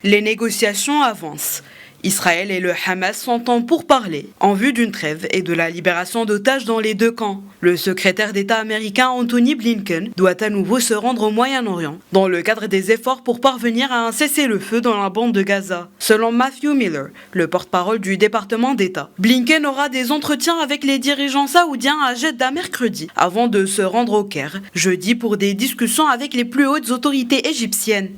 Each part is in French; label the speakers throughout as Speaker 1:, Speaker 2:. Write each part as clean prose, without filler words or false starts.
Speaker 1: Les négociations avancent. Israël et le Hamas s'entendent pour parler, en vue d'une trêve et de la libération d'otages dans les deux camps. Le secrétaire d'État américain Anthony Blinken doit à nouveau se rendre au Moyen-Orient, dans le cadre des efforts pour parvenir à un cessez-le-feu dans la bande de Gaza. Selon Matthew Miller, le porte-parole du département d'État, Blinken aura des entretiens avec les dirigeants saoudiens à Jeddah mercredi, avant de se rendre au Caire, jeudi pour des discussions avec les plus hautes autorités égyptiennes.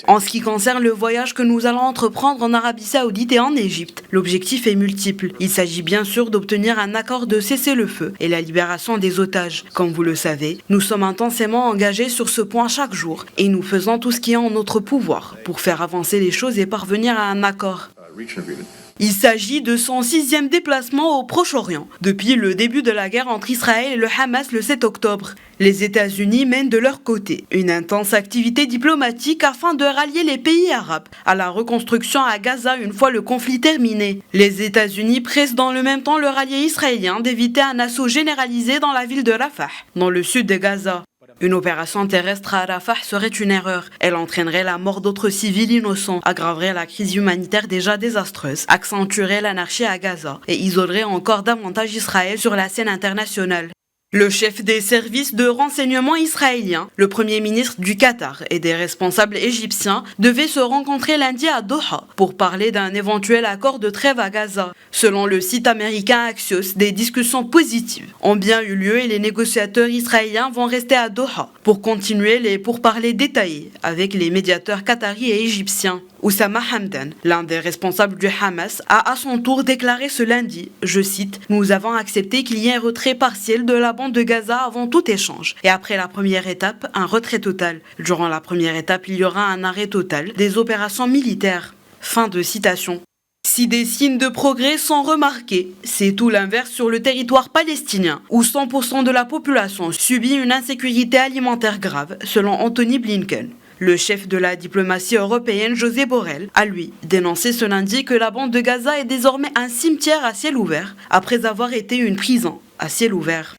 Speaker 1: En ce qui concerne le voyage que nous allons entreprendre en Arabie Saoudite et en Égypte, l'objectif est multiple. Il s'agit bien sûr d'obtenir un accord de cessez-le-feu et la libération des otages. Comme vous le savez, nous sommes intensément engagés sur ce point chaque jour et nous faisons tout ce qui est en notre pouvoir pour faire avancer les choses et parvenir à un accord. Il s'agit de son 6e déplacement au Proche-Orient, depuis le début de la guerre entre Israël et le Hamas le 7 octobre. Les États-Unis mènent de leur côté une intense activité diplomatique afin de rallier les pays arabes à la reconstruction à Gaza une fois le conflit terminé. Les États-Unis pressent dans le même temps le rallié israélien d'éviter un assaut généralisé dans la ville de Rafah, dans le sud de Gaza. Une opération terrestre à Rafah serait une erreur. Elle entraînerait la mort d'autres civils innocents, aggraverait la crise humanitaire déjà désastreuse, accentuerait l'anarchie à Gaza et isolerait encore davantage Israël sur la scène internationale. Le chef des services de renseignement israéliens, le premier ministre du Qatar et des responsables égyptiens devaient se rencontrer lundi à Doha pour parler d'un éventuel accord de trêve à Gaza. Selon le site américain Axios, des discussions positives ont bien eu lieu et les négociateurs israéliens vont rester à Doha pour continuer les pourparlers détaillés avec les médiateurs qataris et égyptiens. Oussama Hamdan, l'un des responsables du Hamas, a à son tour déclaré ce lundi, je cite, « Nous avons accepté qu'il y ait un retrait partiel de la bande de Gaza avant tout échange. Et après la première étape, un retrait total. Durant la première étape, il y aura un arrêt total des opérations militaires. » Fin de citation. Si des signes de progrès sont remarqués, c'est tout l'inverse sur le territoire palestinien, où 100% de la population subit une insécurité alimentaire grave, selon Anthony Blinken. Le chef de la diplomatie européenne, José Borrell, a lui dénoncé ce lundi que la bande de Gaza est désormais un cimetière à ciel ouvert, après avoir été une prison à ciel ouvert.